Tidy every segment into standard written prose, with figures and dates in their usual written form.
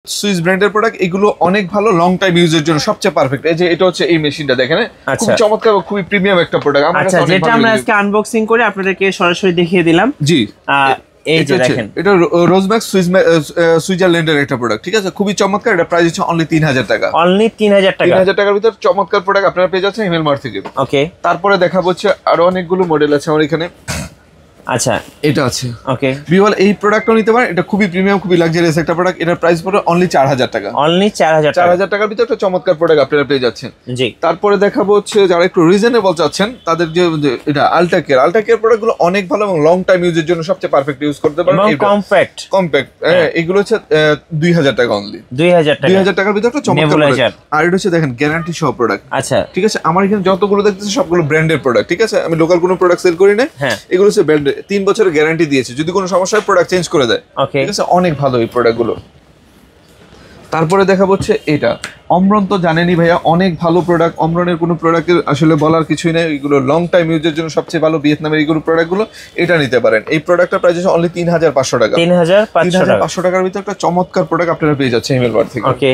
Swiss ব্র্যান্ডের product, এগুলো অনেক ভালো, লং টাইম ইউজের জন্য সবচেয়ে পারফেক্ট। এই যে এটা হচ্ছে এই মেশিনটা দেখেন, খুব চমৎকার, খুবই প্রিমিয়াম একটা প্রোডাক্ট। আচ্ছা, যেটা আমরা আজকে আনবক্সিং করে আপনাদেরকে সরাসরি দেখিয়ে দিলাম। জি, এই যে দেখেন, এটা রোজম্যাক্স সুইজারল্যান্ডের একটা প্রোডাক্ট, ঠিক আছে, খুবই চমৎকার। এটা প্রাইস হচ্ছে অনলি 3000 টাকা। অনলি 3000 টাকা। 3000 টাকার ভিতর চমৎকার প্রোডাক্ট আপনারা পেয়ে যাচ্ছেন হিমেল মার্ট থেকে। ওকে, তারপরে দেখাবো হচ্ছে আরো অনেকগুলো মডেল আছে আমার এখানে। আচ্ছা, এটা আছে। ওকে, বিওয়াল এই প্রোডাক্টও নিতে পারেন, এটা খুবই প্রিমিয়াম, খুবই লাক্সারিয়াস একটা প্রোডাক্ট। এটার প্রাইস পড়ে অনলি 4000 টাকা। অনলি 4000 টাকা। 4000 টাকার ভিতর একটা চমৎকার প্রোডাক্ট আপনারা পেয়ে যাচ্ছেন। জি, তারপরে দেখাবো হচ্ছে যারা একটু রিজনেবল চাচ্ছেন তাদের যে এটা আলট্রাকেয়ার প্রোডাক্টগুলো অনেক ভালো এবং লং টাইম ইউজের জন্য সবচেয়ে পারফেক্ট ইউজ করতে পারেন। এবং কম্প্যাক্ট এগুলো হচ্ছে 2000 টাকা অনলি। 2000 টাকার ভিতর একটা চমৎকার প্রোডাক্ট। আর এটা হচ্ছে দেখেন গ্যারান্টি সহ প্রোডাক্ট। আচ্ছা, ঠিক আছে, আমার এখানে যতগুলো দেখতেছি সবগুলো ব্র্যান্ডেড প্রোডাক্ট, ঠিক আছে, আমি লোকাল কোনো প্রোডাক্ট সেল করি না। এগুলো হচ্ছে ব্র্যান্ডেড, 3 বছরের গ্যারান্টি দিয়েছে, যদি কোনো সমস্যা হয় প্রোডাক্ট চেঞ্জ করে দেয়। ঠিক আছে, অনেক ভালো এই প্রোডাক্টগুলো। তারপরে দেখাবো হচ্ছে এটা অমরন, তো জানেনই ভাইয়া, অনেক ভালো প্রোডাক্ট। অমরনের কোনো প্রোডাক্টের আসলে বলার কিছুই নেই, এগুলো লং টাইম ইউজের জন্য সবচেয়ে ভালো। ভিয়েতনামের এইগুলো প্রোডাক্টগুলো, এটা নিতে পারেন। এই প্রোডাক্টটার প্রাইস হচ্ছে অনলি 3500 টাকা। 3500 টাকার ভিতরে একটা চমৎকার প্রোডাক্ট আপনারা পেয়ে যাচ্ছেন হিমেল মার্ট থেকে। ওকে,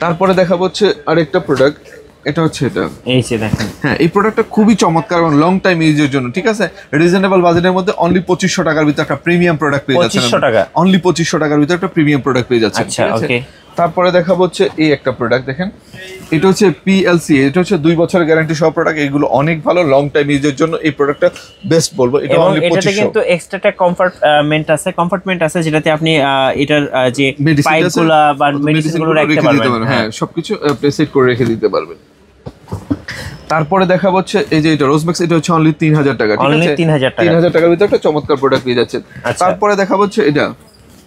তারপরে দেখাবো হচ্ছে আরেকটা প্রোডাক্ট, এটা হচ্ছে এটা। এই যে দেখেন, হ্যাঁ, এই প্রোডাক্টটা খুবই চমৎকার এবং লং টাইম ইউজের জন্য, ঠিক আছে, রিজনেবল বাজেটের মধ্যে অনলি 2500 টাকার ভিতরে একটা প্রিমিয়াম প্রোডাক্ট পেয়ে যাচ্ছেন। 2500 টাকা, অনলি 2500 টাকার ভিতরে একটা প্রিমিয়াম প্রোডাক্ট পেয়ে যাচ্ছেন। আচ্ছা, ওকে। তারপরে দেখাবো হচ্ছে এই একটা প্রোডাক্ট দেখেন, এটা হচ্ছে পিএলসি, এটা হচ্ছে 2 বছরের গ্যারান্টি সহ প্রোডাক্ট। এগুলো অনেক ভালো লং টাইম ইউজের জন্য এই প্রোডাক্টটা বেস্ট বলবো। এটা অনলি 2500। এটাতে কিন্তু এক্সট্রা একটা কমফর্টমেন্ট আছে যেটাতে আপনি এটার যে পাইপগুলো বা মেডিসিনগুলো রাখতে পারবেন। হ্যাঁ, সবকিছু প্লেসেট করে রেখে দিতে পারবেন। তারপরে দেখাবো হচ্ছে এই যে এটা রোজম্যাক্স, এটা হচ্ছে অনলি 3000 টাকা। ঠিক আছে, 3000 টাকার ভিতরে একটা চমৎকার প্রোডাক্ট পেয়ে যাচ্ছেন। তারপরে দেখাবো হচ্ছে এটা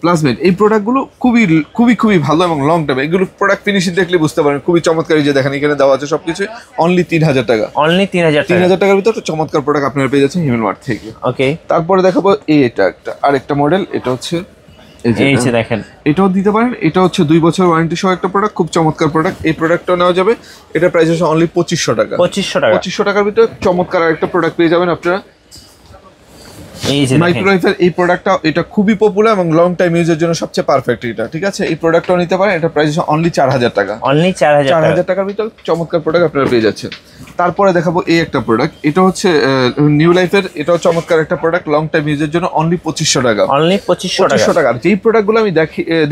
প্লাসমেট। এই প্রোডাক্টগুলো খুবই খুবই খুবই ভালো এবং লং টাইম। এগুলো প্রোডাক্ট ফিনিশিং দেখলে বুঝতে পারেন, খুবই চমৎকার। এই যে দেখেন এখানে দেওয়া আছে সবকিছু, অনলি 3000 টাকা। অনলি 3000 টাকার ভিতরে একটা চমৎকার প্রোডাক্ট আপনারা পেয়ে যাচ্ছেন হিমেল মার্ট থেকে। ওকে, তারপরে দেখাবো এটা একটা আরেকটা মডেল, এটা হচ্ছে এই যে দেখেন, এটাও দিতে পারেন। এটা হচ্ছে 2 বছর ওয়ারেন্টি সহ একটা প্রোডাক্ট, খুব চমৎকার প্রোডাক্ট। এই প্রোডাক্টটাও নেওয়া যাবে। এটা প্রাইস হচ্ছে অনলি 2500 টাকা। 2500 টাকার ভিতরে চমৎকার আরেকটা প্রোডাক্ট পেয়ে যাবেন আপনারা। এই যে মাইক্রোওয়েভের এই প্রোডাক্টটা, এটা খুবই পপুলার এবং লং টাইম ইউজের জন্য সবচেয়ে পারফেক্ট এটা। ঠিক আছে, এই প্রোডাক্টটাও নিতে পারেন। এটা প্রাইস হচ্ছে অনলি 4000 টাকা। অনলি 4000 টাকার ভিতরে চমৎকার প্রোডাক্ট আপনারা পেয়ে যাচ্ছেন। তারপরে দেখাবো এই একটা প্রোডাক্ট, এটা হচ্ছে নিউ লাইফের, এটাও চমৎকার একটা প্রোডাক্ট লং টাইম ইউজের জন্য, অনলি 2500 টাকা। অনলি 2500 টাকা। যেই প্রোডাক্টগুলো আমি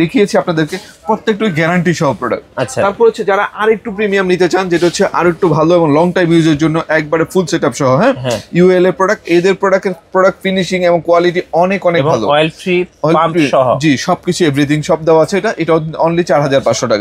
দেখিয়েছি আপনাদেরকে প্রত্যেকটাই গ্যারান্টি সহ প্রোডাক্ট। আচ্ছা, তারপর হচ্ছে যারা আর একটু প্রিমিয়াম নিতে চান, যেটা হচ্ছে আর একটু ভালো এবং লং টাইম ইউজের জন্য একবারে ফুল সেটআপ সহ, হ্যাঁ, ইউএল এর প্রোডাক্ট, এদের প্রোডাক্ট ফিনিশিং এবং কোয়ালিটি অনেক ভালো। অয়েল ফ্রি পাম্প সহ, জি, সবকিছু এভরিথিং সব দেওয়া আছে। এটা অনলি 4500 টাকা।